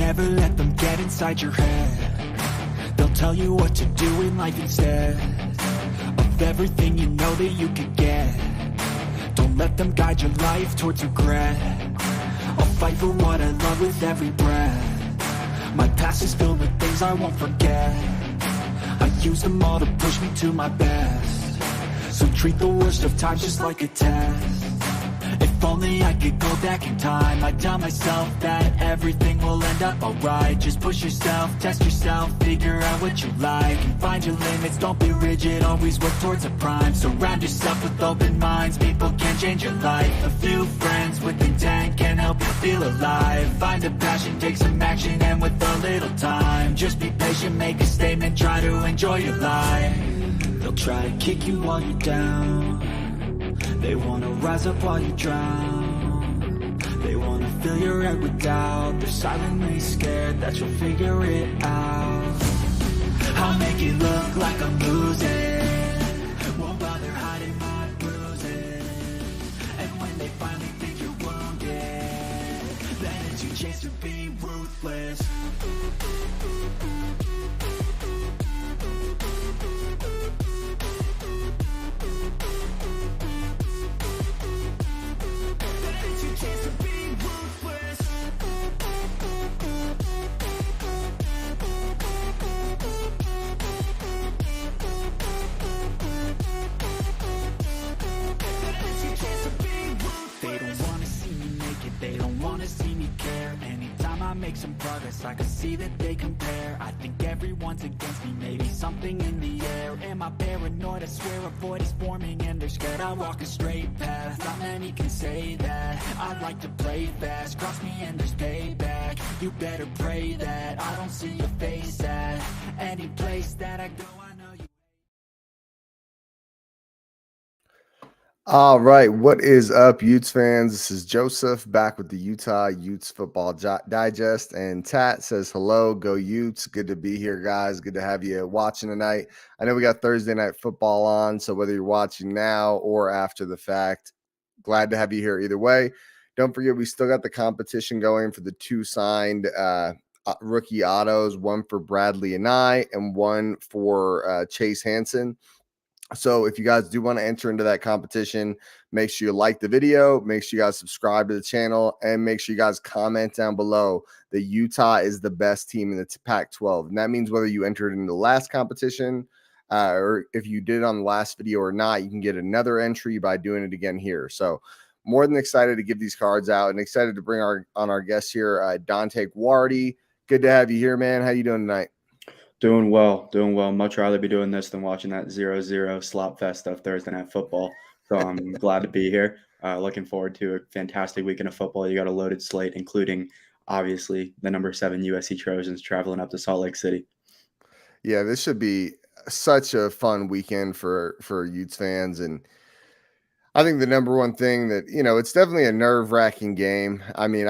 never let them get inside your head. They'll tell you what to do in life instead of everything you know that you could get. Don't let them guide your life towards regret. I'll fight for what I love with every breath. My past is filled with things I won't forget. I use them all to push me to my best. So treat the worst of times just like a test. If only I could go back in time, I'd tell myself that everything will end up alright. Just push yourself, test yourself, figure out what you like, and find your limits, don't be rigid, always work towards a prime. Surround yourself with open minds, people can change your life. A few friends with intent can help you feel alive. Find a passion, take some action, and with a little time, just be patient, make a statement, try to enjoy your life. They'll try to kick you while you're down. They wanna rise up while you drown. They wanna fill your head with doubt. They're silently scared that you'll figure it out. I'll make it look like I'm losing, won't bother hiding my bruises. And when they finally think you're wounded, then it's your chance to be ruthless. Make some progress, I can see that they compare. I think everyone's against me, maybe something in the air. Am I paranoid? I swear a void is forming and they're scared. I walk a straight path, not many can say that. I like to play fast, cross me and there's payback. You better pray that I don't see your face at any place that I go. I know you. All right, what is up, Utes fans? This is Joseph back with the Utah Utes Football Digest, and Tat says hello, go Utes. Good to be here, guys. Good to have you watching tonight. I know we got Thursday night football on, so whether you're watching now or after the fact, glad to have you here either way. Don't forget, we still got the competition going for the two signed rookie autos, one for Bradley and I, and one for Chase Hansen. So if you guys do want to enter into that competition, make sure you like the video, make sure you guys subscribe to the channel, and make sure you guys comment down below that Utah is the best team in the Pac-12. And that means whether you entered in the last competition or if you did it on the last video or not, you can get another entry by doing it again here. So more than excited to give these cards out and excited to bring on our guest here, Dante Guardi. Good to have you here, man. How you doing tonight? Doing well. Much rather be doing this than watching that 0-0 slop fest of Thursday Night Football. So I'm glad to be here. Looking forward to a fantastic weekend of football. You got a loaded slate, including, obviously, the number 7 USC Trojans traveling up to Salt Lake City. Yeah, this should be such a fun weekend for Utes fans. And I think the number one thing that, it's definitely a nerve-wracking game. I mean,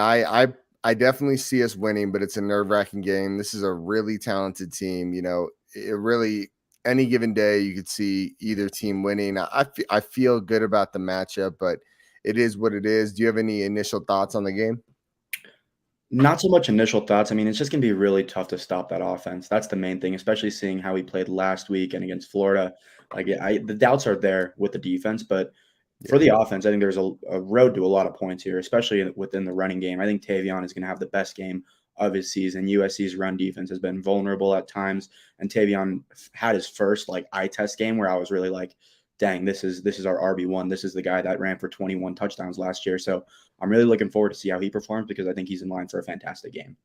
I definitely see us winning, but it's a nerve-wracking game. This is a really talented team. It really, any given day, you could see either team winning. I feel good about the matchup, but it is what it is. Do you have any initial thoughts on the game? Not so much initial thoughts. I mean, it's just going to be really tough to stop that offense. That's the main thing, especially seeing how he played last week and against Florida. The doubts are there with the defense, but for the offense, I think there's a road to a lot of points here, especially within the running game. I think Tavion is going to have the best game of his season. USC's run defense has been vulnerable at times, and Tavion had his first eye test game where I was really like, dang, this is our RB1. This is the guy that ran for 21 touchdowns last year. So I'm really looking forward to see how he performs because I think he's in line for a fantastic game.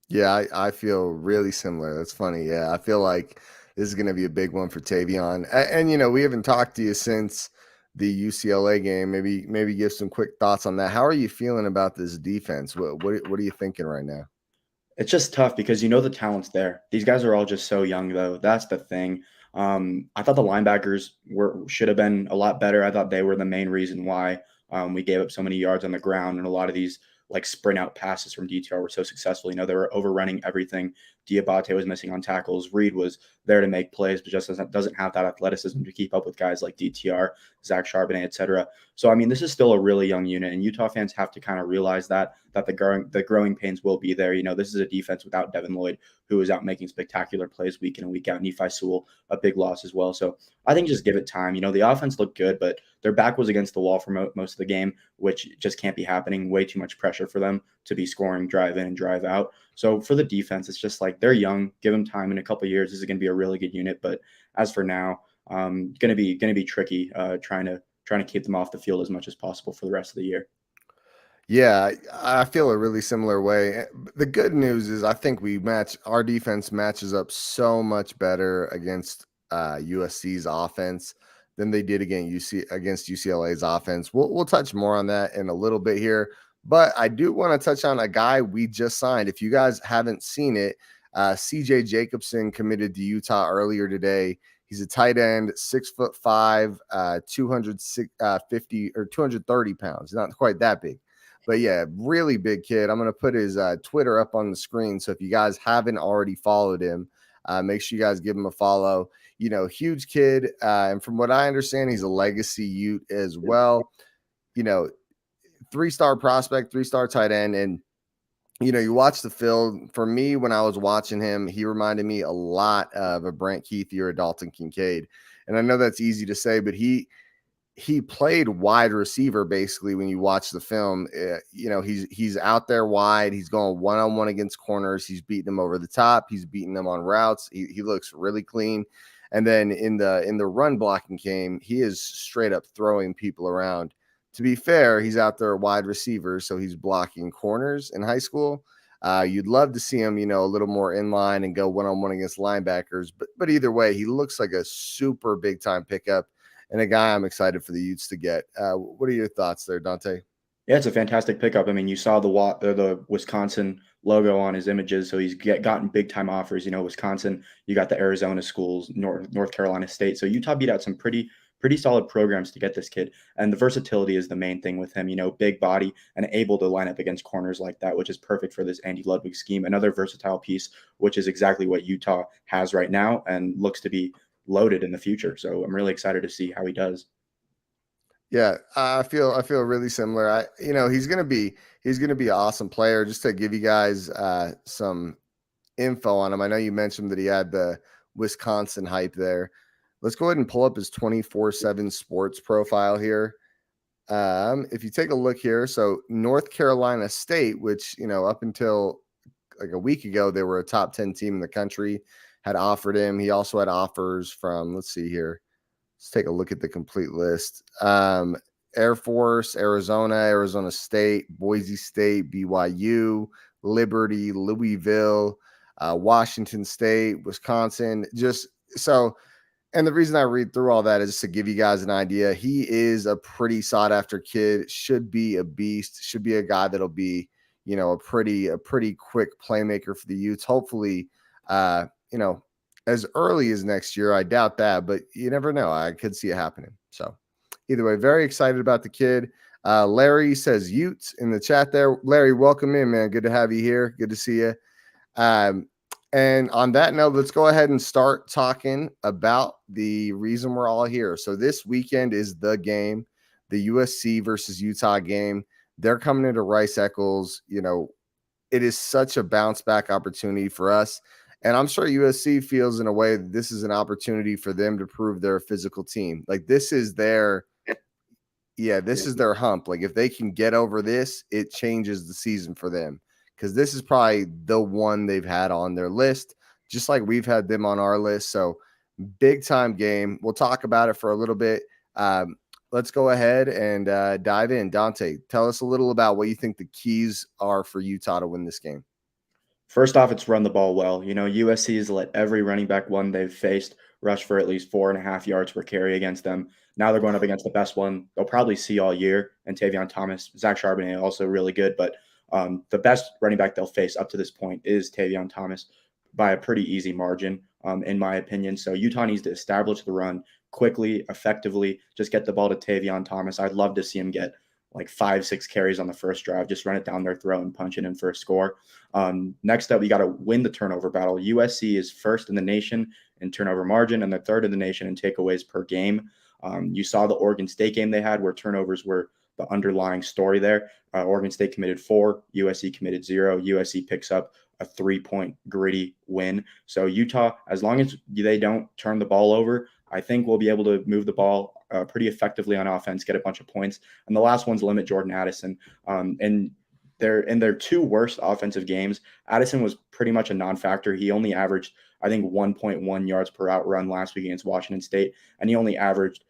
Yeah, I feel really similar. That's funny. Yeah, I feel like this is going to be a big one for Tavion. And we haven't talked to you since the UCLA game. Maybe give some quick thoughts on that. How are you feeling about this defense? What are you thinking right now? It's just tough because the talent's there. These guys are all just so young, though. That's the thing. I thought the linebackers should have been a lot better. I thought they were the main reason why we gave up so many yards on the ground, and a lot of these like sprint out passes from DTR were so successful. They were overrunning everything. Diabate was missing on tackles. Reed was there to make plays, but just doesn't have that athleticism to keep up with guys like DTR, Zach Charbonnet, etc. So, I mean, this is still a really young unit, and Utah fans have to kind of realize that the growing pains will be there. This is a defense without Devin Lloyd, who is out making spectacular plays week in and week out. Nephi Sewell, a big loss as well. So I think just give it time. The offense looked good, but their back was against the wall for most of the game, which just can't be happening. Way too much pressure for them to be scoring drive in and drive out. So for the defense, it's just like they're young. Give them time. In a couple of years, this is going to be a really good unit. But as for now, going to be tricky trying to keep them off the field as much as possible for the rest of the year. Yeah, I feel a really similar way. The good news is I think our defense matches up so much better against USC's offense than they did against UCLA's offense. We'll touch more on that in a little bit here, but I do want to touch on a guy we just signed. If you guys haven't seen it, CJ Jacobson committed to Utah earlier today. He's a tight end, 6'5", 250 or 230 pounds. Not quite that big. But yeah, really big kid. I'm going to put his Twitter up on the screen. So if you guys haven't already followed him, make sure you guys give him a follow. Huge kid. And from what I understand, he's a legacy Ute as well. 3-star prospect, 3-star tight end. And, you watch the film. For me, when I was watching him, he reminded me a lot of a Brant Keithy or a Dalton Kincaid. And I know that's easy to say, but he played wide receiver basically when you watch the film. He's out there wide. He's going one-on-one against corners. He's beating them over the top. He's beating them on routes. He looks really clean. And then in the run blocking game, he is straight up throwing people around. To be fair, he's out there wide receiver, so he's blocking corners in high school. You'd love to see him, a little more in line and go one-on-one against linebackers. But either way, he looks like a super big-time pickup and a guy I'm excited for the Utes to get. What are your thoughts there, Dante? Yeah, it's a fantastic pickup. I mean, you saw the Wisconsin logo on his images, so he's gotten big-time offers. Wisconsin, you got the Arizona schools, North Carolina State. So Utah beat out some pretty solid programs to get this kid. And the versatility is the main thing with him, big body and able to line up against corners like that, which is perfect for this Andy Ludwig scheme. Another versatile piece, which is exactly what Utah has right now and looks to be loaded in the future. So I'm really excited to see how he does. Yeah, I feel really similar. He's gonna be an awesome player. Just to give you guys some info on him, I know you mentioned that he had the Wisconsin hype there. Let's go ahead and pull up his 24/7 sports profile here. If you take a look here, so North Carolina State, which up until like a week ago they were a top 10 team in the country, had offered him. He also had offers from, let's see here. Let's take a look at the complete list. Air Force, Arizona State, Boise State, BYU, Liberty, Louisville, Washington State, Wisconsin. And the reason I read through all that is just to give you guys an idea. He is a pretty sought after kid, should be a beast, should be a guy that'll be, a pretty quick playmaker for the Utes. Hopefully, as early as next year. I doubt that, but you never know. I could see it happening. So either way, very excited about the kid. Larry says Utes in the chat there. Larry, welcome in, man. Good to have you here. Good to see you. And on that note, let's go ahead and start talking about the reason we're all here. So this weekend is the game, the USC versus Utah game. They're coming into Rice-Eccles. It is such a bounce back opportunity for us. And I'm sure USC feels in a way that this is an opportunity for them to prove they're a physical team. Like this is their hump. Like if they can get over this, it changes the season for them. Because this is probably the one they've had on their list, just like we've had them on our list. So big time game. We'll talk about it for a little bit. Let's go ahead and dive in. Dante, tell us a little about what you think the keys are for Utah to win this game. First off, it's run the ball well. USC has let every running back one they've faced rush for at least 4.5 yards per carry against them. Now they're going up against the best one they'll probably see all year, and Tavion Thomas. Zach Charbonnet also really good, but the best running back they'll face up to this point is Tavion Thomas by a pretty easy margin, in my opinion. So Utah needs to establish the run quickly, effectively, just get the ball to Tavion Thomas. I'd love to see him get like 5-6 carries on the first drive, just run it down their throat and punch it in for a score. Next up, we got to win the turnover battle. USC is first in the nation in turnover margin, and they're third in the nation in takeaways per game. You saw the Oregon State game they had where turnovers were the underlying story there. Oregon State committed 4, USC committed 0. USC picks up a 3-point gritty win. So Utah, as long as they don't turn the ball over, I think we'll be able to move the ball pretty effectively on offense, get a bunch of points. And the last one's limit Jordan Addison. And in their 2 worst offensive games, Addison was pretty much a non-factor. He only averaged, I think, 1.1 yards per out run last week against Washington State, and he only averaged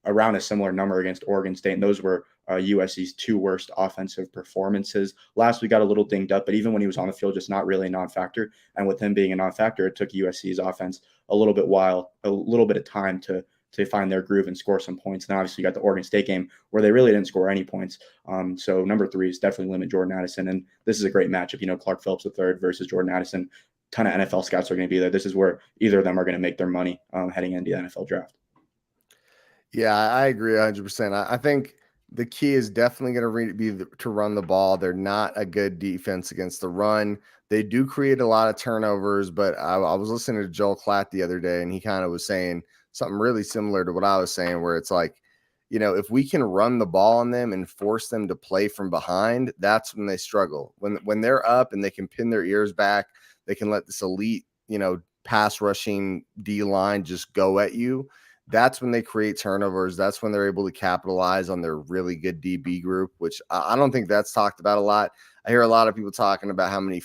around a similar number against Oregon State, and those were USC's 2 worst offensive performances. Last week got a little dinged up, but even when he was on the field, just not really a non-factor. And with him being a non-factor, it took USC's offense a little bit of time to find their groove and score some points. And obviously you got the Oregon State game where they really didn't score any points. So number 3 is definitely limit Jordan Addison. And this is a great matchup. Clark Phillips III versus Jordan Addison. Ton of NFL scouts are going to be there. This is where either of them are going to make their money heading into the NFL draft. Yeah, I agree 100%. I think the key is definitely going to be to run the ball. They're not a good defense against the run. They do create a lot of turnovers, but I was listening to Joel Klatt the other day, and he kind of was saying something really similar to what I was saying, where it's like, if we can run the ball on them and force them to play from behind, that's when they struggle. When they're up and they can pin their ears back, they can let this elite, pass rushing D line just go at you. That's when they create turnovers. That's when they're able to capitalize on their really good DB group, which I don't think that's talked about a lot. I hear a lot of people talking about how many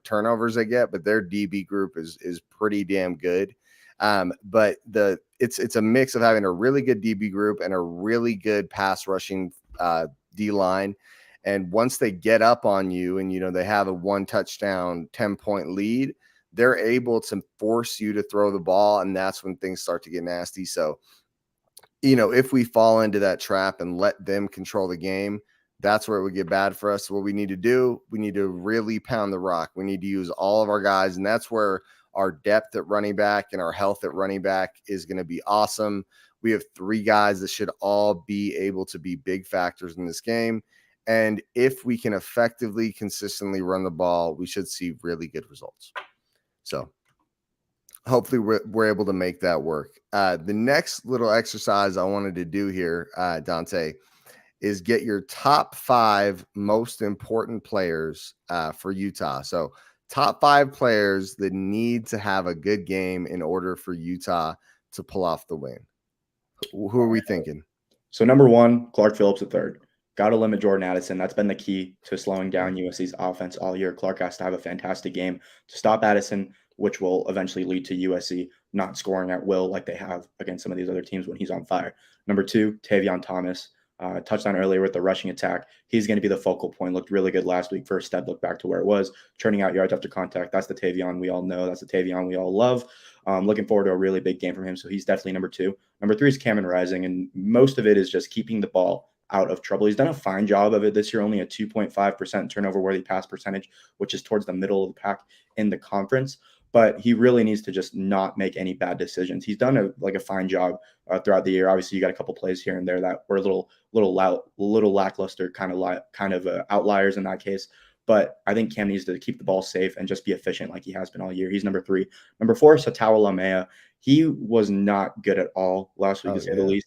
turnovers they get, but their DB group is pretty damn good. But it's a mix of having a really good DB group and a really good pass rushing D line. And once they get up on you and, they have a 1 touchdown, 10-point lead, they're able to force you to throw the ball, and that's when things start to get nasty. So, if we fall into that trap and let them control the game, that's where it would get bad for us. What we need to do, we need to really pound the rock. We need to use all of our guys, and that's where our depth at running back and our health at running back is going to be awesome. We have 3 guys that should all be able to be big factors in this game. And if we can effectively, consistently run the ball, we should see really good results. So hopefully we're able to make that work. The next little exercise I wanted to do here, Dante, is get your top 5 most important players for Utah. So top 5 players that need to have a good game in order for Utah to pull off the win. Who are we thinking? So number 1, Clark Phillips III. Got to limit Jordan Addison. That's been the key to slowing down USC's offense all year. Clark has to have a fantastic game to stop Addison, which will eventually lead to USC not scoring at will like they have against some of these other teams when he's on fire. Number 2, Tavion Thomas. Touchdown earlier with the rushing attack. He's going to be the focal point. Looked really good last week. First step, look back to where it was. Churning out yards after contact. That's the Tavion we all know. That's the Tavion we all love. Looking forward to a really big game from him. So he's definitely number 2. Number 3 is Cameron Rising, and most of it is just keeping the ball out of trouble. He's done a fine job of it this year, only a 2.5% turnover-worthy pass percentage, which is towards the middle of the pack in the conference. But he really needs to just not make any bad decisions. He's done a fine job throughout the year. Obviously, you got a couple plays here and there that were little lackluster, kind of outliers in that case. But I think Cam needs to keep the ball safe and just be efficient like he has been all year. He's number 3. Number 4 is Satawa Lamea. He was not good at all last week, to say the least.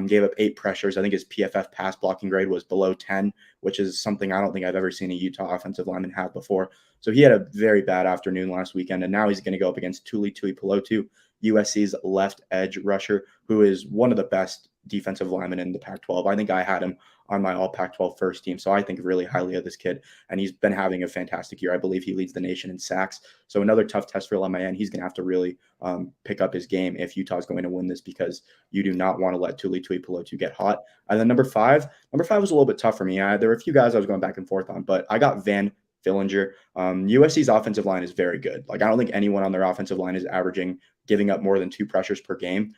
Gave up 8 pressures. I think his PFF pass blocking grade was below 10, which is something I don't think I've ever seen a Utah offensive lineman have before. So he had a very bad afternoon last weekend, and now he's going to go up against Tuli Tuipulotu, USC's left edge rusher, who is one of the best defensive linemen in the Pac-12. I think I had him on my all Pac-12 first team. So I think really highly of this kid, and he's been having a fantastic year. I believe he leads the nation in sacks. So another tough test for Lamea, and he's going to have to really pick up his game if Utah's going to win this, because you do not want to let Tuli Tuipulotu get hot. And then number five was a little bit tough for me. There were a few guys I was going back and forth on, but I got Van Fillinger. USC's offensive line is very good. I don't think anyone on their offensive line is giving up more than 2 pressures per game.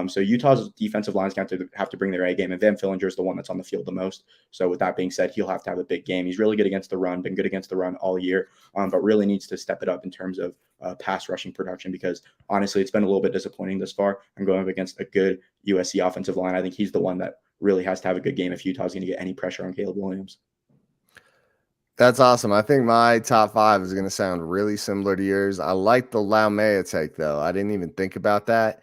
So Utah's defensive line is going to have to bring their A game, and Van Fillinger is the one that's on the field the most. So with that being said, he'll have to have a big game. He's really good against the run, been good against the run all year, but really needs to step it up in terms of pass rushing production, because honestly, it's been a little bit disappointing this far. I'm going up against a good USC offensive line. I think he's the one that really has to have a good game if Utah's going to get any pressure on Caleb Williams. That's awesome. I think my top 5 is going to sound really similar to yours. I like the Laumea take, though. I didn't even think about that.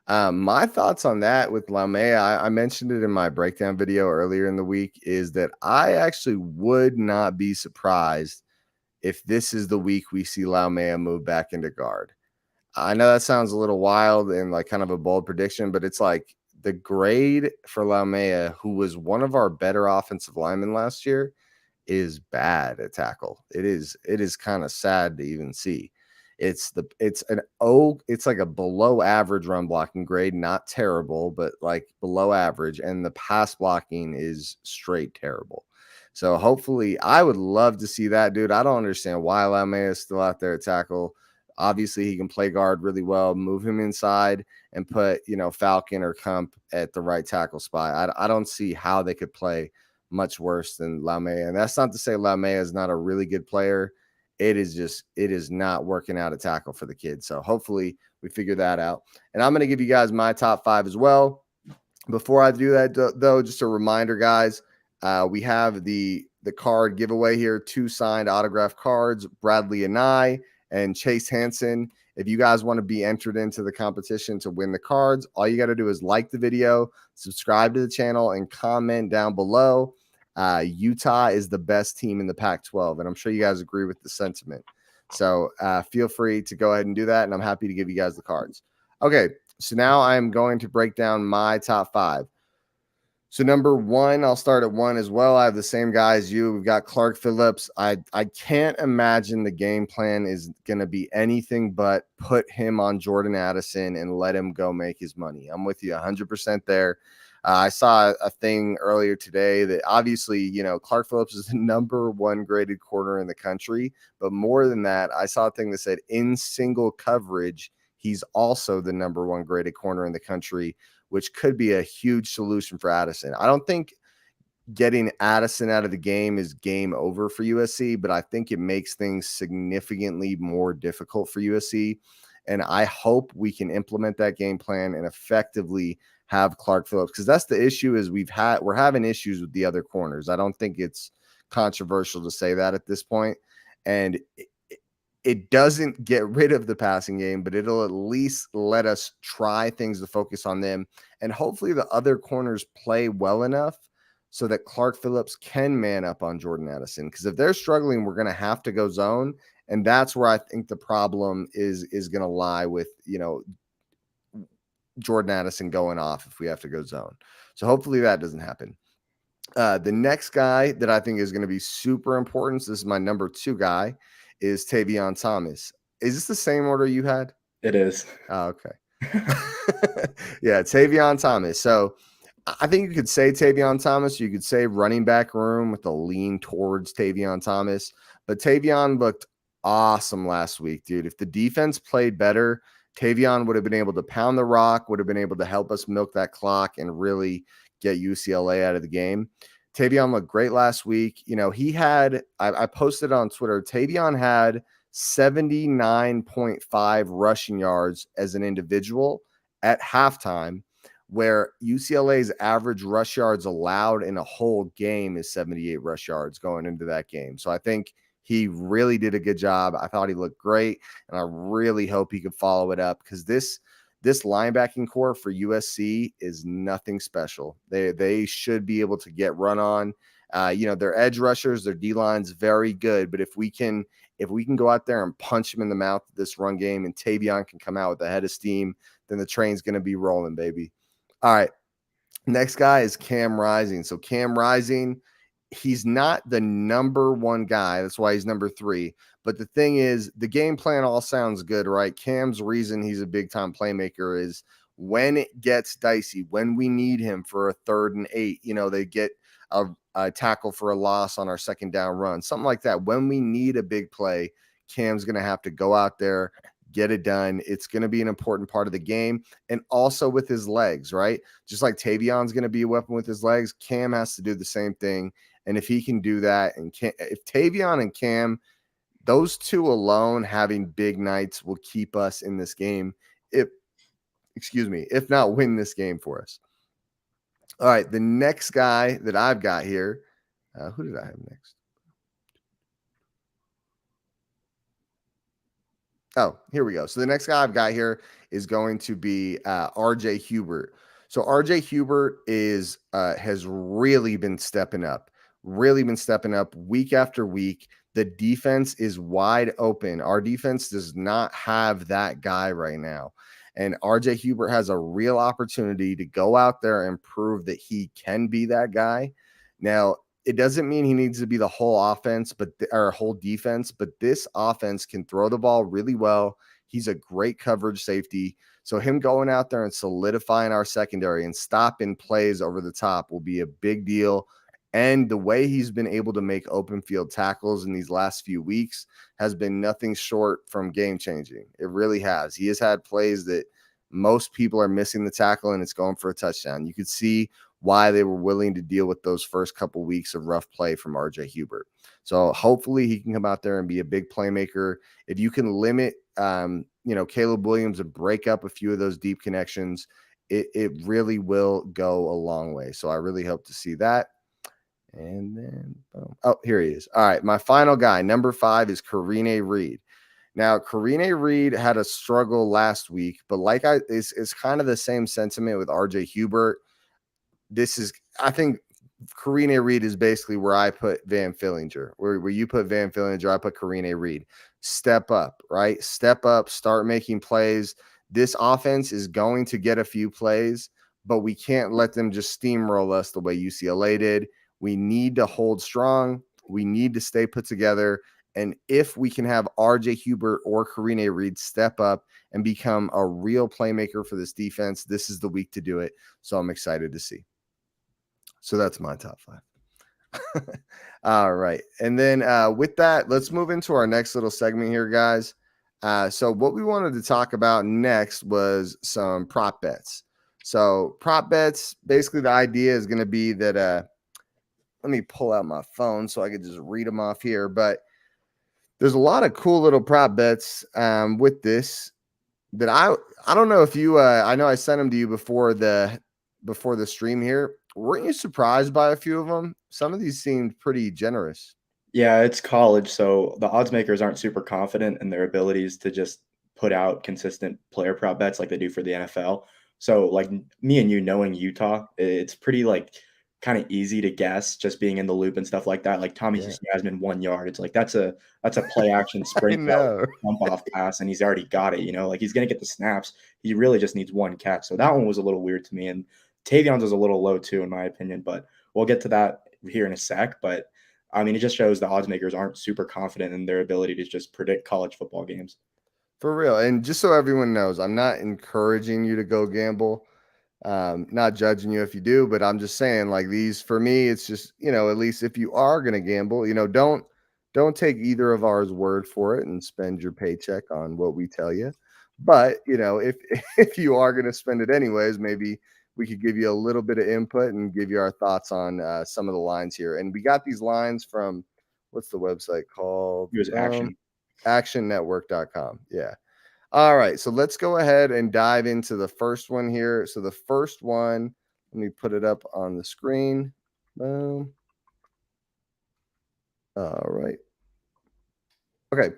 My thoughts on that with Laumea, I mentioned it in my breakdown video earlier in the week, is that I actually would not be surprised if this is the week we see Laumea move back into guard. I know that sounds a little wild and like kind of a bold prediction, but it's like the grade for Laumea, who was one of our better offensive linemen last year, is bad at tackle. It is kind of sad to even see. It's like a below average run blocking grade, not terrible, but like below average, and the pass blocking is straight terrible. So hopefully, I would love to see that, dude. I don't understand why Laumea is still out there at tackle. Obviously, he can play guard really well. Move him inside and put, Falcon or Kump at the right tackle spot. I don't see how they could play much worse than Laumea. And that's not to say Laumea is not a really good player. It is not working out at tackle for the kid. So hopefully we figure that out. And I'm going to give you guys my top 5 as well. Before I do that, though, just a reminder, guys, we have the card giveaway here, 2 signed autograph cards, Bradley and Chase Hansen. If you guys want to be entered into the competition to win the cards, all you got to do is like the video, subscribe to the channel, and comment down below. Utah is the best team in the Pac-12, and I'm sure you guys agree with the sentiment. So feel free to go ahead and do that, and I'm happy to give you guys the cards. Okay, so now I'm going to break down my top 5. So number 1, I'll start at 1 as well. I have the same guy as you. We've got Clark Phillips. I can't imagine the game plan is going to be anything but put him on Jordan Addison and let him go make his money. I'm with you 100% there. I saw a thing earlier today that obviously, Clark Phillips is the number 1 graded corner in the country. But more than that, I saw a thing that said in single coverage, he's also the number 1 graded corner in the country, which could be a huge solution for Addison. I don't think getting Addison out of the game is game over for USC, but I think it makes things significantly more difficult for USC. And I hope we can implement that game plan and effectively have Clark Phillips, because that's the issue is we're having issues with the other corners. I don't think it's controversial to say that at this point. And it doesn't get rid of the passing game, but it'll at least let us try things to focus on them. And hopefully the other corners play well enough so that Clark Phillips can man up on Jordan Addison. Because if they're struggling, we're going to have to go zone. And that's where I think the problem is going to lie with, Jordan Addison going off if we have to go zone. So hopefully that doesn't happen. The next guy that I think is going to be super important, so this is my number 2 guy, is Tavion Thomas. Is this the same order you had? It is. Oh, okay. Yeah, Tavion Thomas. So I think you could say Tavion Thomas. You could say running back room with a lean towards Tavion Thomas. But Tavion looked awesome last week, dude. If the defense played better, Tavion would have been able to pound the rock, would have been able to help us milk that clock and really get UCLA out of the game. Tavion looked great last week. He had, I posted on Twitter, Tavion had 79.5 rushing yards as an individual at halftime, where UCLA's average rush yards allowed in a whole game is 78 rush yards going into that game. So I think he really did a good job. I thought he looked great, and I really hope he could follow it up, because this linebacking core for USC is nothing special. They should be able to get run on. Their edge rushers, their D-line's very good, but if we can go out there and punch him in the mouth of this run game and Tavion can come out with a head of steam, then the train's going to be rolling, baby. All right. Next guy is Cam Rising. So Cam Rising, he's not the number 1 guy. That's why he's number 3. But the thing is, the game plan all sounds good, right? Cam's reason he's a big-time playmaker is when it gets dicey, when we need him for a 3rd and 8, they get a tackle for a loss on our second down run, something like that. When we need a big play, Cam's going to have to go out there, get it done. It's going to be an important part of the game. And also with his legs, right? Just like Tavion's going to be a weapon with his legs, Cam has to do the same thing. And if he can do that, and if Tavion and Cam, those 2 alone having big nights will keep us in this game, if not win this game for us. All right, the next guy that I've got here, who did I have next? Oh, here we go. So the next guy I've got here is going to be RJ Hubert. So RJ Hubert is has really been stepping up week after week. The defense is wide open. Our defense does not have that guy right now. And RJ Hubert has a real opportunity to go out there and prove that he can be that guy. Now, it doesn't mean he needs to be the whole offense, or whole defense, but this offense can throw the ball really well. He's a great coverage safety. So him going out there and solidifying our secondary and stopping plays over the top will be a big deal. And the way he's been able to make open field tackles in these last few weeks has been nothing short from game changing. It really has. He has had plays that most people are missing the tackle and it's going for a touchdown. You could see why they were willing to deal with those first couple weeks of rough play from RJ Hubert. So hopefully he can come out there and be a big playmaker. If you can limit, Caleb Williams and break up a few of those deep connections, it really will go a long way. So I really hope to see that. And then, boom. Oh, here he is. All right, my final guy, number 5, is Karine Reed. Now, Karine Reed had a struggle last week, but it's kind of the same sentiment with RJ Hubert. I think Karine Reed is basically where I put Van Fillinger. Where you put Van Fillinger, I put Karine Reed. Step up, right? Step up, start making plays. This offense is going to get a few plays, but we can't let them just steamroll us the way UCLA did. We need to hold strong. We need to stay put together. And if we can have RJ Hubert or Karine Reed step up and become a real playmaker for this defense, this is the week to do it. So I'm excited to see. So that's my top 5. All right. And then with that, let's move into our next little segment here, guys. So what we wanted to talk about next was some prop bets. So prop bets, basically the idea is going to be that let me pull out my phone so I can just read them off here. But there's a lot of cool little prop bets with this that I don't know if you I know I sent them to you before the stream here. Weren't you surprised by a few of them? Some of these seemed pretty generous. Yeah, it's college, so the odds makers aren't super confident in their abilities to just put out consistent player prop bets like they do for the NFL. So, like me and you knowing Utah, it's pretty like kind of easy to guess just being in the loop and stuff like that. Like Tommy Yeah. Yasmin 1 yard, it's like that's a play action I sprint know. jump off pass, and he's already got it. Like he's gonna get the snaps. He really just needs one catch. So that one was a little weird to me, and Tavion's was a little low too, in my opinion. But we'll get to that here in a sec. But I mean, it just shows the odds makers aren't super confident in their ability to just predict college football games. For real. And just so everyone knows, I'm not encouraging you to go gamble. Not judging you if you do, but I'm just saying, like, these for me, it's just, at least if you are going to gamble, don't take either of ours word for it and spend your paycheck on what we tell you. But if if you are going to spend it anyways, maybe we could give you a little bit of input and give you our thoughts on some of the lines here. And we got these lines from, what's the website called? It was action. Actionnetwork.com. Yeah. All right, so let's go ahead and dive into the first one here. So the first one, let me put it up on the screen. Boom. All right. Okay,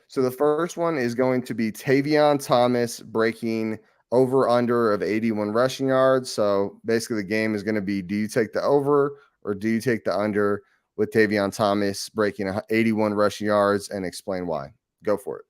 so the first one is going to be Tavion Thomas breaking over under of 81 rushing yards. So basically the game is going to be, do you take the over or do you take the under with Tavion Thomas breaking 81 rushing yards, and explain why? Go for it.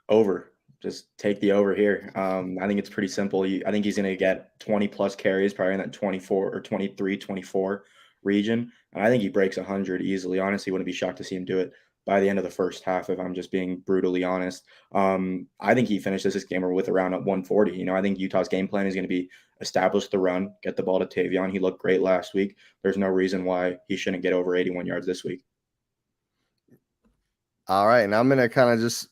Over. Just take the over here. I think it's pretty simple. I think he's going to get 20 plus carries, probably in that 24 or 23, 24 region. And I think he breaks 100 easily. Honestly, wouldn't be shocked to see him do it by the end of the first half, if I'm just being brutally honest. I think he finishes this game with around 140. I think Utah's game plan is going to be establish the run, get the ball to Tavion. He looked great last week. There's no reason why he shouldn't get over 81 yards this week. All right, and I'm going to kind of just,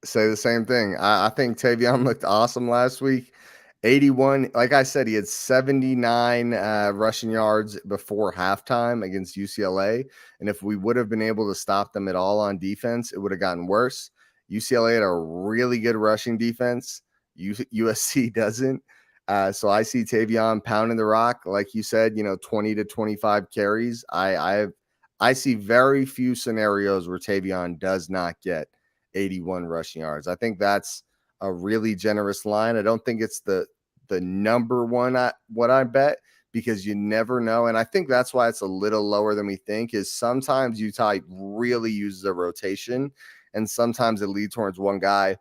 say the same thing. I think Tavion looked awesome last week. 81, like I said, he had 79 rushing yards before halftime against UCLA. And if we would have been able to stop them at all on defense, it would have gotten worse. UCLA had a really good rushing defense. USC doesn't. So I see Tavion pounding the rock, like you said, 20 to 25 carries. I see very few scenarios where Tavion does not get 81 rushing yards. I think that's a really generous line. I don't think it's the number one what I bet, because you never know. And I think that's why it's a little lower than we think, is sometimes Utah really uses a rotation and sometimes it leads towards one guy.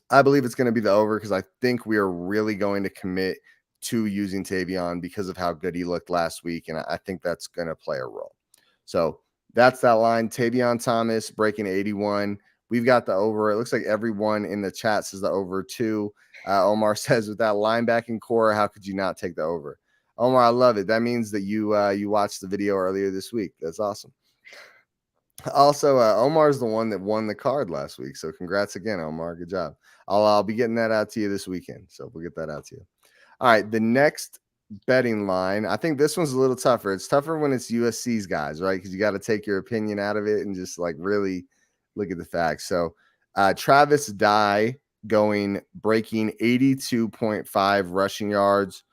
I believe it's going to be the over, because I think we are really going to commit to using Tavion because of how good he looked last week. And I think that's going to play a role. So that's that line. Tavion Thomas breaking 81. We've got the over. It looks like everyone in the chat says the over too. Omar says, with that linebacking core, how could you not take the over? Omar, I love it. That means that you watched the video earlier this week. That's awesome. Also, Omar's the one that won the card last week. So congrats again, Omar. Good job. I'll be getting that out to you this weekend. So we'll get that out to you. All right. The next betting line, I think this one's a little tougher. It's tougher when it's USC's guys, right? Because you got to take your opinion out of it and just like really look at the facts. So Travis Dye breaking 82.5 rushing yards.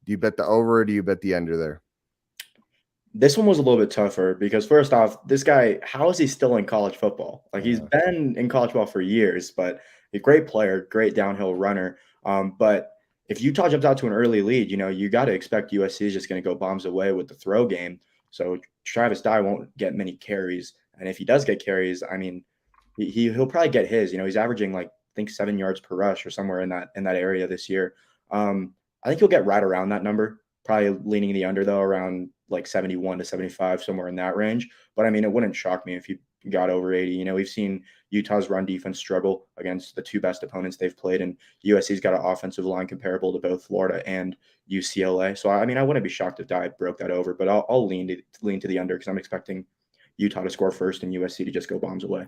Do you bet the over or do you bet the under there? This one was a little bit tougher because, first off, this guy, how is he still in college football? Like, he's been in college football for years, but a great player, great downhill runner. But if Utah jumps out to an early lead, you got to expect USC is just going to go bombs away with the throw game. So Travis Dye won't get many carries. And if he does get carries, I mean, he'll probably get his. He's averaging like, I think 7 yards per rush or somewhere in that area this year. I think he'll get right around that number. Probably leaning the under, though, around like 71 to 75, somewhere in that range. But I mean, it wouldn't shock me if he got over 80. We've seen Utah's run defense struggle against the two best opponents they've played, and USC's got an offensive line comparable to both Florida and UCLA. So I mean, I wouldn't be shocked if Dye broke that over, but I'll lean to the under because I'm expecting Utah to score first and USC to just go bombs away.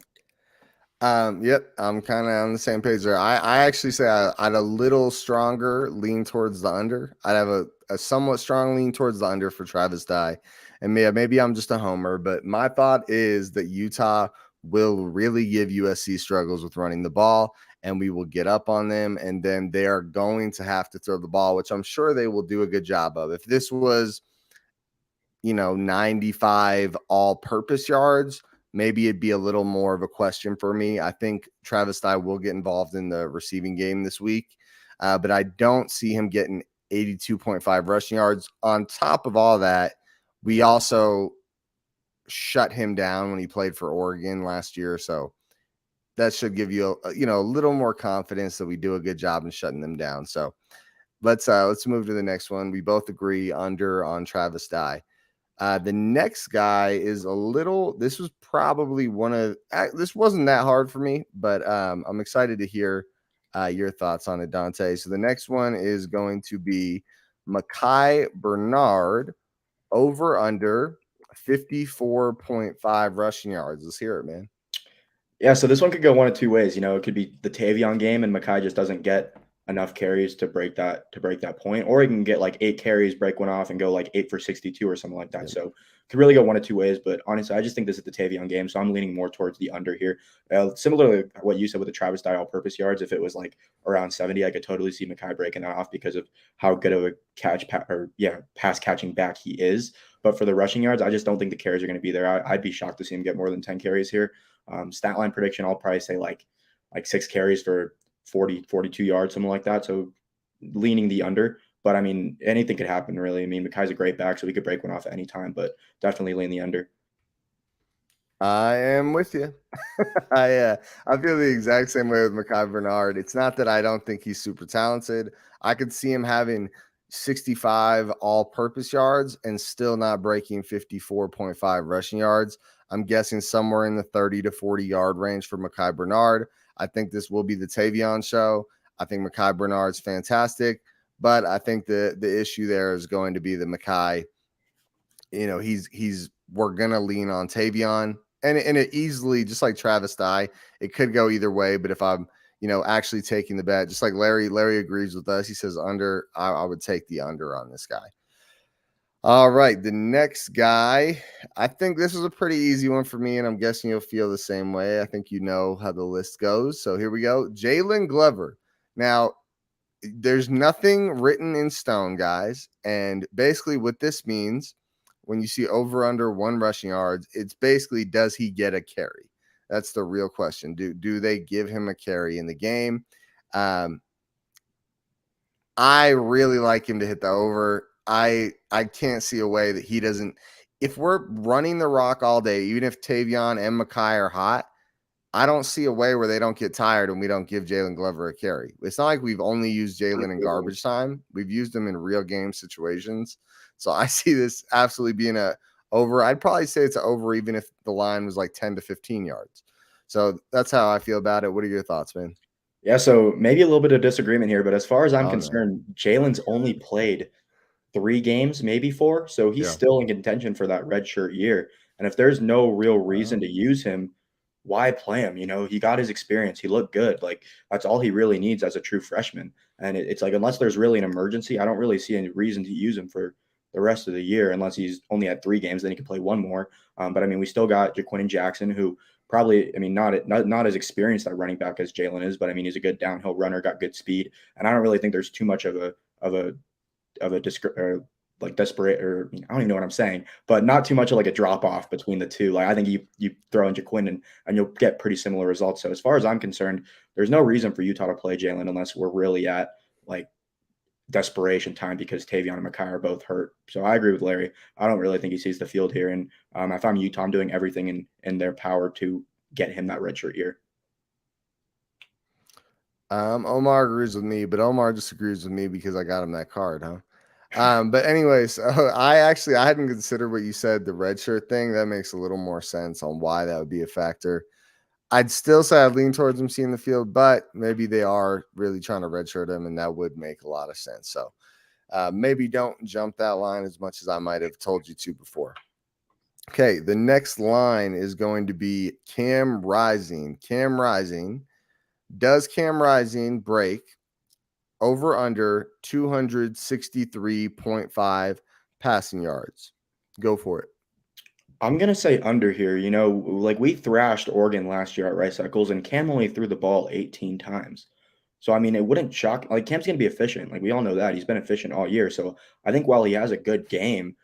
Yep, I'm kind of on the same page there. I actually say I'd a little stronger lean towards the under. I'd have a somewhat strong lean towards the under for Travis Dye. And maybe I'm just a homer, but my thought is that Utah will really give USC struggles with running the ball, and we will get up on them, and then they are going to have to throw the ball, which I'm sure they will do a good job of. If this was, 95 all-purpose yards, maybe it'd be a little more of a question for me. I think Travis Dye will get involved in the receiving game this week, but I don't see him getting 82.5 rushing yards. On top of all that, we also shut him down when he played for Oregon last year. So that should give you a little more confidence that we do a good job in shutting them down. So let's move to the next one. We both agree under on Travis Dye. The next guy is this was probably this wasn't that hard for me, but I'm excited to hear your thoughts on it, Dante. So the next one is going to be Mekhi Bernard over under 54.5 rushing yards. Let's hear it, man. Yeah, so this one could go one of two ways. It could be the Tavion game and Mekhi just doesn't get enough carries to break that point, or he can get like 8 carries, break one off, and go like 8 for 62 or something like that. Yeah. So could really go one of two ways. But honestly, I just think this is the Tavion game, so I'm leaning more towards the under here. Similarly to what you said with the Travis Dye all-purpose yards, if it was like around 70, I could totally see Mekhi breaking that off because of how good of a pass catching back he is. But for the rushing yards, I just don't think the carries are going to be there. I'd be shocked to see him get more than 10 carries here. Stat line prediction, I'll probably say like 6 carries for 40, 42 yards, something like that. So leaning the under, but I mean, anything could happen really. I mean, Mekhi's a great back, so he could break one off at any time, but definitely lean the under. I am with you. I feel the exact same way with Mekhi Bernard. It's not that I don't think he's super talented. I could see him having 65 all-purpose yards and still not breaking 54.5 rushing yards. I'm guessing somewhere in the 30 to 40 yard range for Mekhi Bernard. I think this will be the Tavion show. I think Mekhi Bernard's fantastic, but I think the issue there is going to be the Mekhi. We're gonna lean on Tavion, and it easily, just like Travis Dye, it could go either way. But if I'm actually taking the bet, just like Larry agrees with us, he says under. I would take the under on this guy. All right, the next guy, I think this is a pretty easy one for me, and I'm guessing you'll feel the same way. I think you know how the list goes. So here we go. Jalen Glover. Now, there's nothing written in stone, guys. And basically, what this means when you see over under 1 rushing yards, it's basically, does he get a carry? That's the real question. Do they give him a carry in the game? I really like him to hit the over. I can't see a way that he doesn't. If we're running the rock all day, even if Tavion and Mekhi are hot, I don't see a way where they don't get tired and we don't give Jalen Glover a carry. It's not like we've only used Jalen in garbage time. We've used him in real game situations. So I see this absolutely being a over. I'd probably say it's an over even if the line was like 10 to 15 yards. So that's how I feel about it. What are your thoughts, man? Yeah, so maybe a little bit of disagreement here, but as far as I'm Oh, no. concerned, Jalen's only played 3 games, maybe 4, so he's Yeah. still in contention for that redshirt year, and if there's no real reason Wow. to use him, why play him? He got his experience, he looked good, like, that's all he really needs as a true freshman, and it's like, unless there's really an emergency, I don't really see any reason to use him for the rest of the year unless he's only had 3 games, then he can play 1 more, but, I mean, we still got Jaquin Jackson, who probably, I mean, not as experienced at running back as Jalen is, but, I mean, he's a good downhill runner, got good speed, and I don't really think there's too much of a like desperate, or I don't even know what I'm saying, but not too much of like a drop off between the two. Like I think you throw in Jaquin and you'll get pretty similar results. So as far as I'm concerned, there's no reason for Utah to play Jalen unless we're really at like desperation time because Tavion and Mekhi are both hurt. So I agree with Larry. I don't really think he sees the field here. And if I'm Utah, I'm doing everything in their power to get him that redshirt year. Omar agrees with me, but Omar disagrees with me because I got him that card, huh? But anyways, I hadn't considered what you said, the red shirt thing. That makes a little more sense on why that would be a factor. I'd still say I'd lean towards him seeing the field, but maybe they are really trying to redshirt him, and that would make a lot of sense. So maybe don't jump that line as much as I might have told you to before. Okay, the next line is going to be Cam Rising. Cam Rising. Does Cam Rising break over under 263.5 passing yards? Go for it. I'm gonna say under here. Like we thrashed Oregon last year at Rice Eccles, and Cam only threw the ball 18 times. So I mean, it wouldn't shock. Like Cam's gonna be efficient. Like we all know that he's been efficient all year. So I think while he has a good game,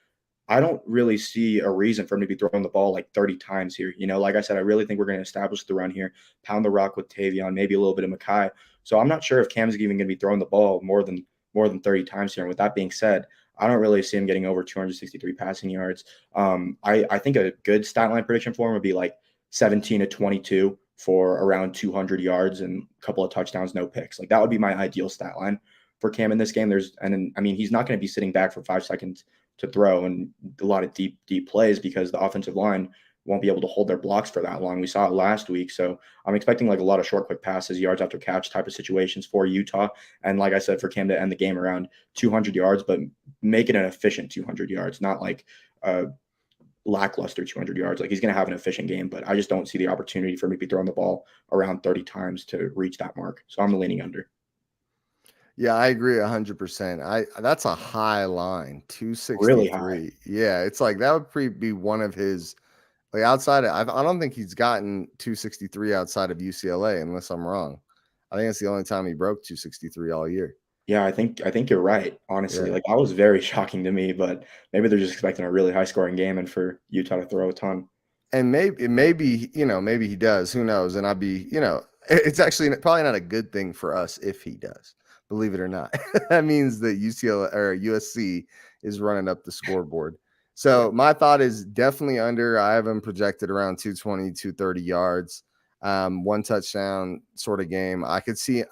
I don't really see a reason for him to be throwing the ball like 30 times here. Like I said, I really think we're going to establish the run here, pound the rock with Tavion, maybe a little bit of Mekhi. So I'm not sure if Cam's even going to be throwing the ball more than 30 times here. And with that being said, I don't really see him getting over 263 passing yards. I think a good stat line prediction for him would be like 17 to 22 for around 200 yards and a couple of touchdowns, no picks. Like that would be my ideal stat line for Cam in this game. I mean, he's not going to be sitting back for 5 seconds to throw and a lot of deep plays because the offensive line won't be able to hold their blocks for that long. We saw it last week. So I'm expecting like a lot of short, quick passes, yards after catch type of situations for Utah. And like I said, for Cam to end the game around 200 yards, but make it an efficient 200 yards, not like a lackluster 200 yards. Like he's going to have an efficient game, but I just don't see the opportunity for maybe throwing the ball around 30 times to reach that mark. So I'm leaning under. Yeah, I agree 100%. That's a high line, Really high. 263. Yeah, it's like that would be one of his like outside of, I don't think he's gotten 263 outside of UCLA unless I'm wrong. I think it's the only time he broke 263 all year. Yeah, I think you're right, honestly. Yeah. Like, that was very shocking to me, but maybe they're just expecting a really high-scoring game and for Utah to throw a ton. And maybe maybe he does. Who knows? And it's actually probably not a good thing for us if he does. Believe it or not, that means that UCLA or USC is running up the scoreboard. Yeah. So my thought is definitely under. I have him projected around 220, 230 yards, 1 touchdown sort of game. I could see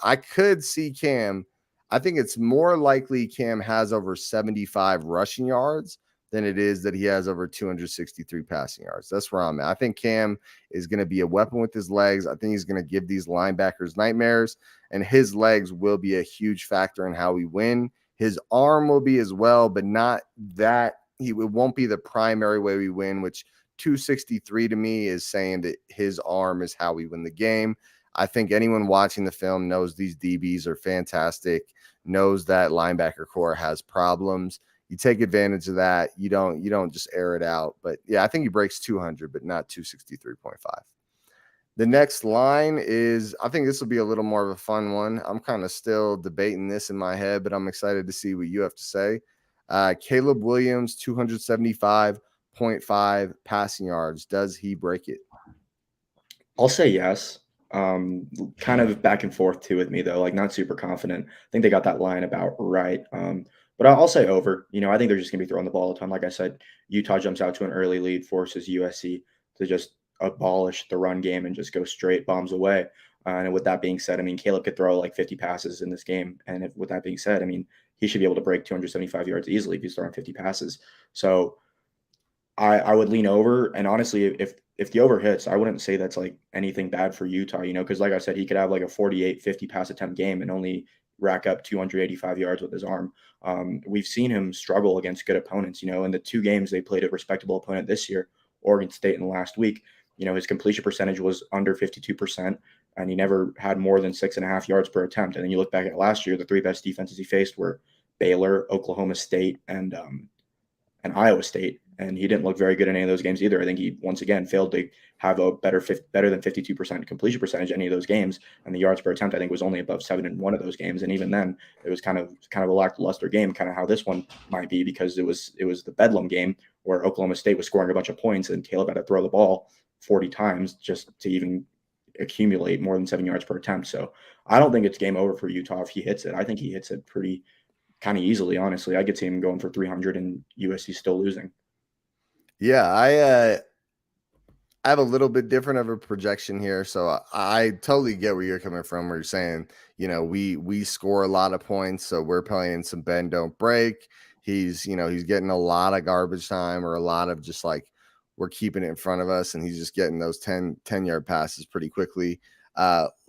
Cam. I think it's more likely Cam has over 75 rushing yards than it is that he has over 263 passing yards. That's where I'm at. I think Cam is going to be a weapon with his legs. I think he's going to give these linebackers nightmares, and his legs will be a huge factor in how we win. His arm will be as well, but not that it won't be the primary way we win, which 263 to me is saying that his arm is how we win the game. I think anyone watching the film knows these DBs are fantastic, knows that linebacker core has problems. You take advantage of that. You don't just air it out. But yeah, I think he breaks 200, but not 263.5. The next line is, I think this will be a little more of a fun one. I'm kind of still debating this in my head, but I'm excited to see what you have to say. Caleb Williams, 275.5 passing yards. Does he break it? I'll say yes. Kind of back and forth too with me though, like not super confident. I think they got that line about right. But I'll say over. I think they're just gonna be throwing the ball a ton. Like I said, Utah jumps out to an early lead, forces USC to just abolish the run game and just go straight bombs away. And with that being said, I mean Caleb could throw like 50 passes in this game, and with that being said, I mean he should be able to break 275 yards easily if he's throwing 50 passes. So I would lean over, and honestly, if the over hits, I wouldn't say that's like anything bad for Utah, because like I said, he could have like a 48-50 pass attempt game and only rack up 285 yards with his arm. We've seen him struggle against good opponents, in the two games they played a respectable opponent this year, Oregon State and last week. His completion percentage was under 52%, and he never had more than 6.5 yards per attempt. And then you look back at last year, the three best defenses he faced were Baylor, Oklahoma State, and Iowa State, and he didn't look very good in any of those games either. I think he once again failed to have a better than 52% completion percentage in any of those games, and the yards per attempt I think was only above 7 in one of those games, and even then it was kind of a lackluster game, kind of how this one might be, because it was the Bedlam game where Oklahoma State was scoring a bunch of points and Caleb had to throw the ball 40 times just to even accumulate more than 7 yards per attempt. So I don't think it's game over for Utah if he hits it. I think he hits it pretty kind of easily, honestly. I could see him going for 300 and USC still losing. Yeah, I have a little bit different of a projection here, so I totally get where you're coming from. Where you're saying, we score a lot of points, so we're playing some bend don't break. He's getting a lot of garbage time, or a lot of just like we're keeping it in front of us, and he's just getting those 10-yard passes pretty quickly.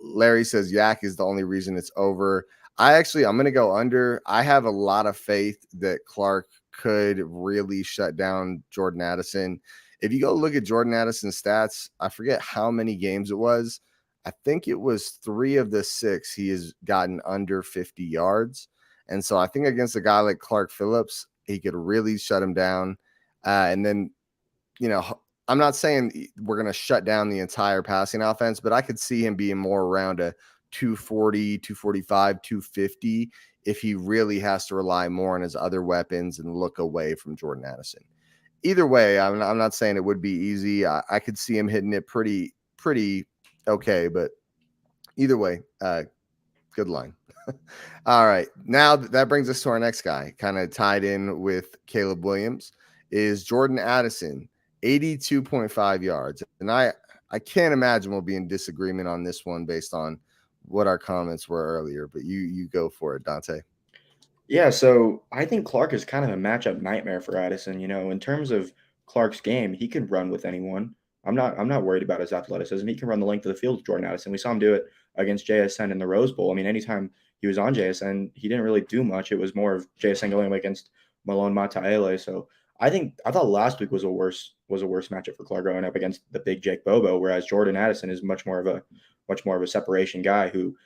Larry says Yak is the only reason it's over. I'm going to go under. I have a lot of faith that Clark could really shut down Jordan Addison. If you go look at Jordan Addison's stats, I forget how many games it was. I think it was 3 of the 6 he has gotten under 50 yards. And so I think against a guy like Clark Phillips, he could really shut him down. And then, I'm not saying we're going to shut down the entire passing offense, but I could see him being more around a 240, 245, 250 if he really has to rely more on his other weapons and look away from Jordan Addison. Either way, I'm not saying it would be easy. I could see him hitting it pretty okay, but either way, good line. All right, now that brings us to our next guy, kind of tied in with Caleb Williams, is Jordan Addison, 82.5 yards. And I can't imagine we'll be in disagreement on this one based on what our comments were earlier, but you go for it, Dante. Yeah, so I think Clark is kind of a matchup nightmare for Addison. In terms of Clark's game, he can run with anyone. I'm not worried about his athleticism. He can run the length of the field with Jordan Addison. We saw him do it against JSN in the Rose Bowl. I mean, anytime he was on JSN, he didn't really do much. It was more of JSN going up against Malone Mataele. So I thought last week was a worse matchup for Clark going up against the big Jake Bobo, whereas Jordan Addison is much more of a separation guy who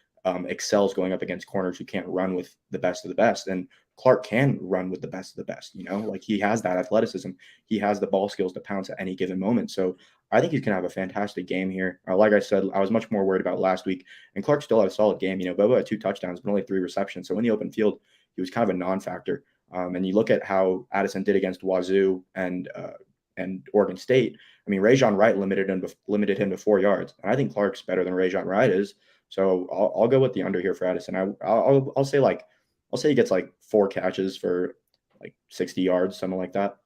excels going up against corners who can't run with the best of the best. And Clark can run with the best of the best, like he has that athleticism. He has the ball skills to pounce at any given moment. So I think he's going to have a fantastic game here. Like I said, I was much more worried about last week, and Clark still had a solid game. Bobo had 2 touchdowns, but only 3 receptions. So in the open field, he was kind of a non-factor. And you look at how Addison did against Wazoo and Oregon State. I mean, Rajon Wright limited him to 4 yards. And I think Clark's better than Rajon Wright is. So I'll go with the under here for Addison. I'll say he gets like 4 catches for like 60 yards, something like that.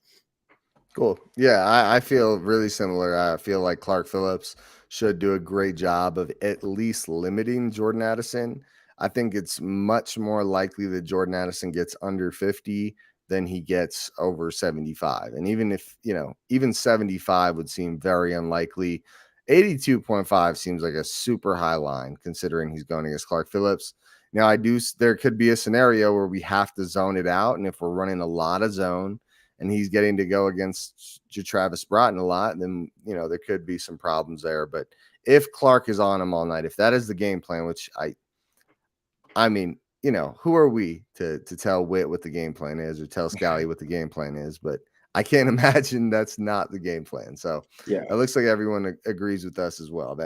Cool. Yeah, I feel really similar. I feel like Clark Phillips should do a great job of at least limiting Jordan Addison. I think it's much more likely that Jordan Addison gets under 50 than he gets over 75. And even if, even 75 would seem very unlikely. 82.5 seems like a super high line considering he's going against Clark Phillips. Now, there could be a scenario where we have to zone it out. And if we're running a lot of zone and he's getting to go against Travis Broughton a lot, then, there could be some problems there. But if Clark is on him all night, if that is the game plan, which I mean, who are we to tell Witt what the game plan is or tell Scally what the game plan is? But I can't imagine that's not the game plan. So Yeah. it looks like everyone agrees with us as well.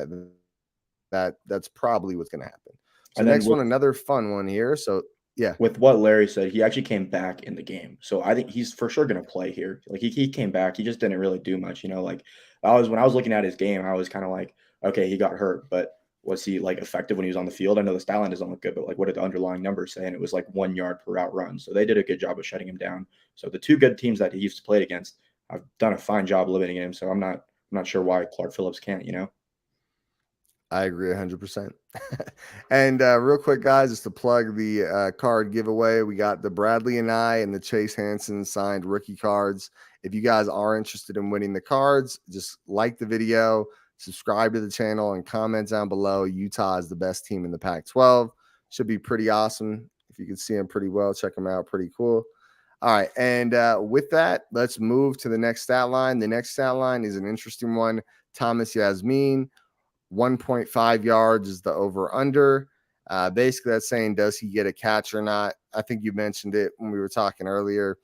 That's probably what's going to happen. So And then next one, another fun one here. So yeah, with what Larry said, he actually came back in the game. So I think he's for sure going to play here. Like he came back. He just didn't really do much, like when I was looking at his game, I was kind of like, okay, he got hurt, but was he like effective when he was on the field? I know the stat line doesn't look good, but like what did the underlying numbers say? And it was like 1 yard per route run. So they did a good job of shutting him down. So the two good teams that he used to play against have done a fine job limiting him. So I'm not sure why Clark Phillips can't. I agree 100%. And real quick, guys, just to plug the card giveaway, we got the Bradley and I and the Chase Hansen signed rookie cards. If you guys are interested in winning the cards, just like the video, subscribe to the channel, and comment down below. Utah is the best team in the Pac-12. Should be pretty awesome. If you can see them pretty well, check them out. Pretty cool. All right. And with that, let's move to the next stat line. The next stat line is an interesting one. Thomas Yasmin. 1.5 yards is the over under. Basically, that's saying, does he get a catch or not? I think you mentioned it when we were talking earlier.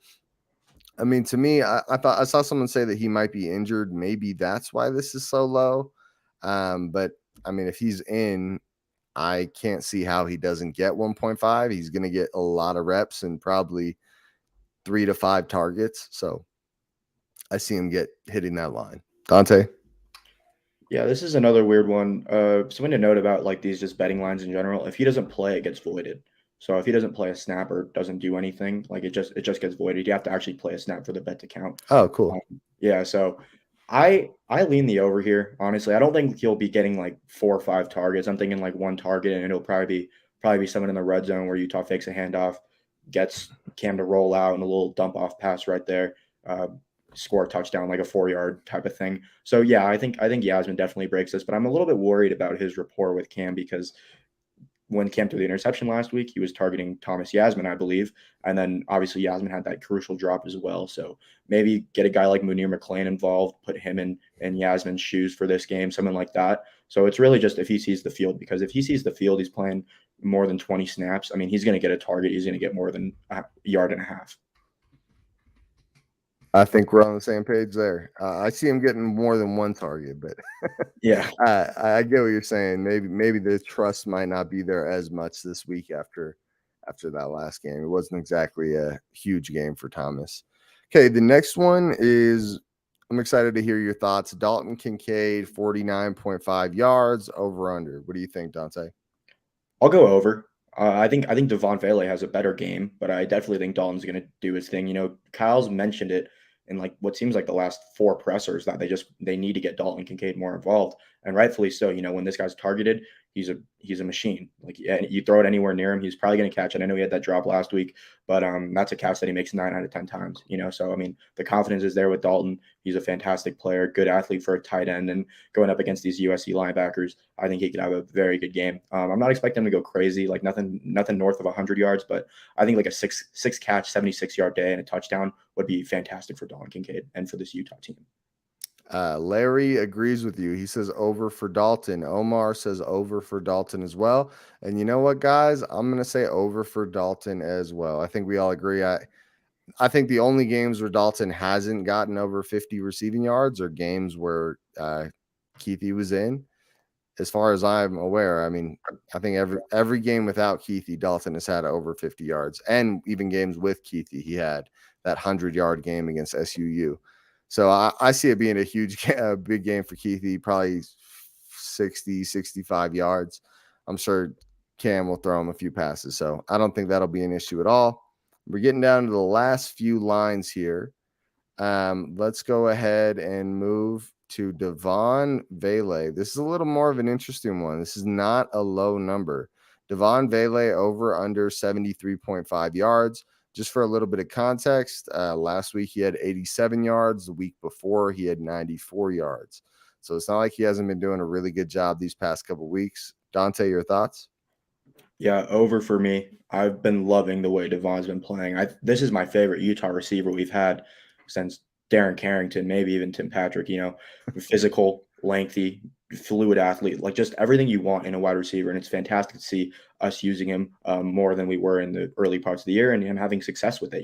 I mean, to me, I thought I saw someone say that he might be injured. Maybe that's why this is so low. But I mean, if he's in, I can't see how he doesn't get 1.5. He's going to get a lot of reps and probably 3 to 5 targets. So I see him hitting that line. Dante? Yeah, this is another weird one. Something to note about like these just betting lines in general. If he doesn't play, it gets voided. So if he doesn't play a snap or doesn't do anything, like it just gets voided. You have to actually play a snap for the bet to count. Oh, cool. Yeah, so I lean the over here. Honestly, I don't think he'll be getting like 4 or 5 targets. I'm thinking like one target, and it'll probably be someone in the red zone where Utah fakes a handoff, gets Cam to roll out, and a little dump off pass right there. Score a touchdown, like a 4-yard type of thing. So yeah, I think Yasmin definitely breaks this, but I'm a little bit worried about his rapport with Cam because when Cam threw the interception last week, he was targeting Thomas Yasmin, I believe. And then obviously Yasmin had that crucial drop as well. So maybe get a guy like Munir McClain involved, put him in Yasmin's shoes for this game, something like that. So it's really just if he sees the field, because if he sees the field, he's playing more than 20 snaps. I mean, he's going to get a target. He's going to get more than a yard and a half. I think we're on the same page there. I see him getting more than one target, but yeah, I get what you're saying. Maybe the trust might not be there as much this week after that last game. It wasn't exactly a huge game for Thomas. Okay, the next one is I'm excited to hear your thoughts. Dalton Kincaid, 49.5 yards, over under. What do you think, Dante? I'll go over. I think Devon Vele has a better game, but I definitely think Dalton's going to do his thing. Kyle's mentioned it in like what seems like the last 4 pressers that they need to get Dalton Kincaid more involved, and rightfully so. When this guy's targeted, he's a machine. Like you throw it anywhere near him, he's probably going to catch it. I know he had that drop last week, but that's a catch that he makes 9 out of 10 times. So I mean, the confidence is there with Dalton. He's a fantastic player, good athlete for a tight end, and going up against these USC linebackers, I think he could have a very good game. I'm not expecting him to go crazy, like nothing north of 100 yards, but I think like a six catch, 76-yard day and a touchdown would be fantastic for Dalton Kincaid and for this Utah team. Larry agrees with you. He says over for Dalton. Omar says over for Dalton as well. And you know what, guys? I'm going to say over for Dalton as well. I think we all agree. I think the only games where Dalton hasn't gotten over 50 receiving yards are games where Keithy was in. As far as I'm aware, I mean, I think every game without Keithy, Dalton has had over 50 yards. And even games with Keithy, he had that 100-yard game against SUU. So I see it being a big game for Keithy, probably 60, 65 yards. I'm sure Cam will throw him a few passes. So I don't think that'll be an issue at all. We're getting down to the last few lines here. Let's go ahead and move to Devon Vele. This is a little more of an interesting one. This is not a low number. Devon Vele over under 73.5 yards. Just for a little bit of context, last week he had 87 yards. The week before he had 94 yards. So it's not like he hasn't been doing a really good job these past couple weeks. Dante, your thoughts? Yeah, over for me. I've been loving the way Devon's been playing. This is my favorite Utah receiver we've had since Darren Carrington, maybe even Tim Patrick. Physical, lengthy, fluid athlete, like just everything you want in a wide receiver. And it's fantastic to see us using him more than we were in the early parts of the year and him having success with it.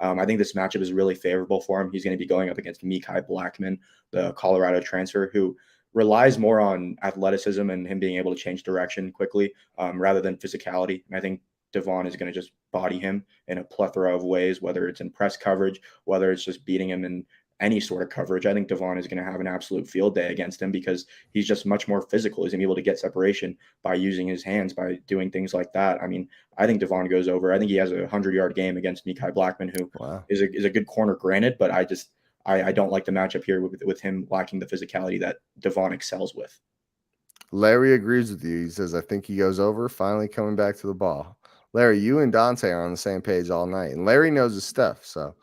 I think this matchup is really favorable for him. He's going to be going up against Mekhi Blackman, the Colorado transfer, who relies more on athleticism and him being able to change direction quickly rather than physicality. And I think Devon is going to just body him in a plethora of ways, whether it's in press coverage, whether it's just beating him in any sort of coverage. I think Devon is going to have an absolute field day against him because he's just much more physical. He's going to be able to get separation by using his hands, by doing things like that. I mean, I think Devon goes over. I think he has a 100-yard game against Mekhi Blackman, who is a good corner, granted, but I don't like the matchup here with him lacking the physicality that Devon excels with. Larry agrees with you. He says, I think he goes over, finally coming back to the ball. Larry, you and Dante are on the same page all night, and Larry knows his stuff, so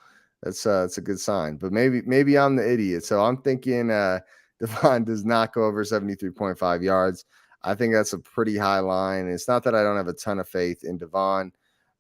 that's a good sign. But maybe I'm the idiot. So I'm thinking Devon does not go over 73.5 yards. I think that's a pretty high line. It's not that I don't have a ton of faith in Devon.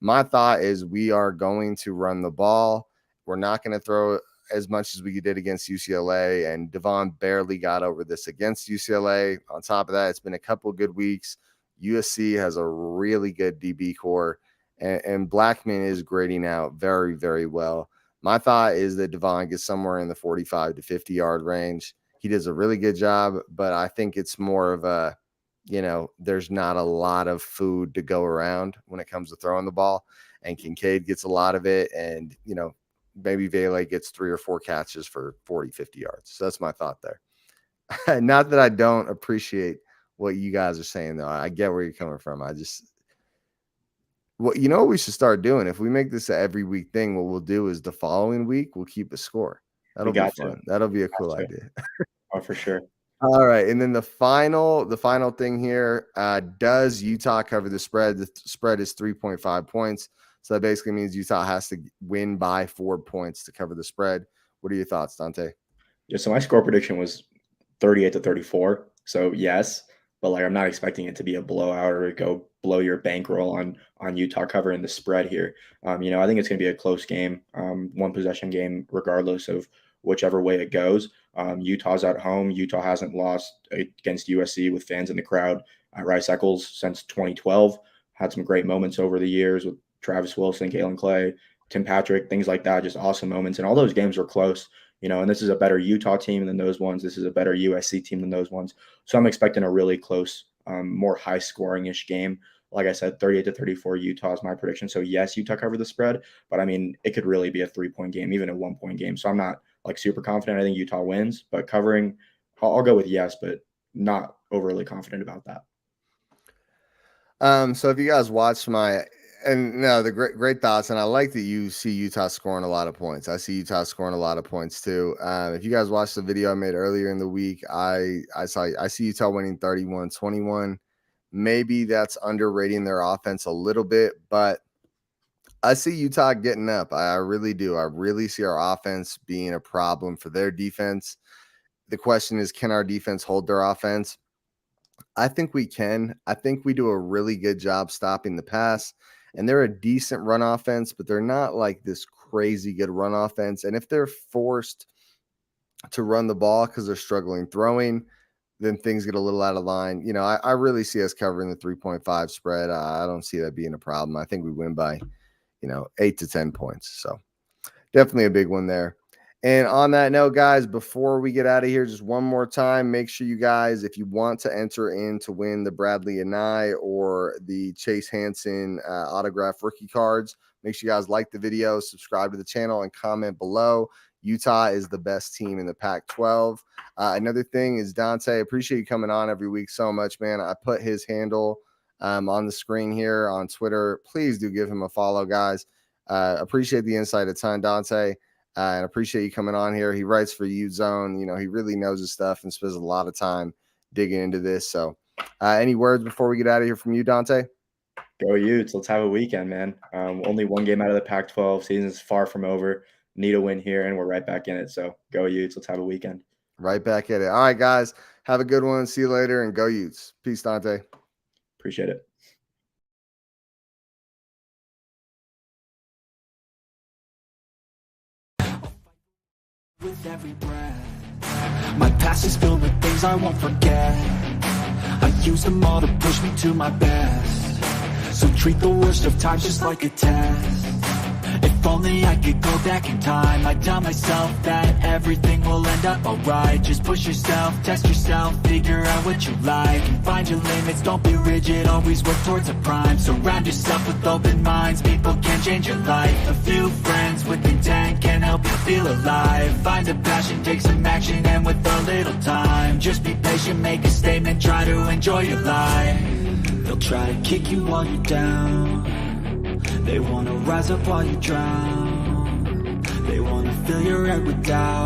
My thought is we are going to run the ball. We're not going to throw as much as we did against UCLA, and Devon barely got over this against UCLA. On top of that, it's been a couple of good weeks. USC has a really good DB core, and Blackman is grading out very, very well. My thought is that Devon gets somewhere in the 45 to 50-yard range. He does a really good job, but I think it's more of a, there's not a lot of food to go around when it comes to throwing the ball, and Kincaid gets a lot of it, and, maybe Vele gets 3 or 4 catches for 40, 50 yards. So that's my thought there. Not that I don't appreciate what you guys are saying, though. I get where you're coming from. What we should start doing? If we make this an every week thing, what we'll do is the following week, we'll keep a score. That'll be fun. That'll be a cool idea. Oh, for sure. All right. And then the final thing here, does Utah cover the spread? The spread is 3.5 points. So that basically means Utah has to win by 4 points to cover the spread. What are your thoughts, Dante? Yeah, so my score prediction was 38 to 34. So yes, but I'm not expecting it to be a blowout or go blow your bankroll on Utah covering the spread here. I think it's going to be a close game, one possession game, regardless of whichever way it goes. Utah's at home. Utah hasn't lost against USC with fans in the crowd at Rice Eccles since 2012. Had some great moments over the years with Travis Wilson, Kalen Clay, Tim Patrick, things like that, just awesome moments. And all those games were close, and this is a better Utah team than those ones. This is a better USC team than those ones. So I'm expecting a really close, more high scoring-ish game. Like I said, 38 to 34 Utah is my prediction. So yes, Utah covered the spread, but I mean, it could really be a 3-point game, even a 1-point game. So I'm not super confident. I think Utah wins, but covering, I'll go with yes, but not overly confident about that. So if you guys watched the great thoughts, and I like that you see Utah scoring a lot of points. I see Utah scoring a lot of points too. If you guys watched the video I made earlier in the week, I see Utah winning 31-21. Maybe that's underrating their offense a little bit, but I see Utah getting up. I really do. I really see our offense being a problem for their defense. The question is, can our defense hold their offense? I think we can. I think we do a really good job stopping the pass, and they're a decent run offense, but they're not like this crazy good run offense. And if they're forced to run the ball because they're struggling throwing, then things get a little out of line. I really see us covering the 3.5 spread. I don't see that being a problem. I think we win by, 8 to 10 points. So definitely a big one there. And on that note, guys, before we get out of here, just one more time, make sure you guys, if you want to enter in to win the Bradley and I or the Chase Hansen autograph rookie cards, make sure you guys like the video, subscribe to the channel, and comment below. Utah is the best team in the Pac-12. Another thing is, Dante, appreciate you coming on every week so much, man. I put his handle on the screen here on Twitter. Please do give him a follow, guys. Appreciate the insight a ton, Dante. And appreciate you coming on here. He writes for Ute Zone. He really knows his stuff and spends a lot of time digging into this. So any words before we get out of here from you, Dante? Go Utes. Let's have a weekend, man. Only one game out of the Pac-12. Season's far from over. Need a win here, and we're right back in it. So go Utes. Let's have a weekend. Right back at it. All right, guys. Have a good one. See you later, and go Utes. Peace, Dante. Appreciate it. With every breath My past is filled with things I won't forget. I use them all to push me to my best. So treat the worst of times just like a test. If only I could go back in time, I'd tell myself that everything will end up alright. Just push yourself, test yourself, figure out what you like, and find your limits, don't be rigid, always work towards a prime. Surround yourself with open minds, people can change your life. A few friends with intent can help you feel alive. Find a passion, take some action, and with a little time, just be patient, make a statement, try to enjoy your life. They'll try to kick you while you're down. They wanna rise up while you drown. They wanna fill your head with doubt.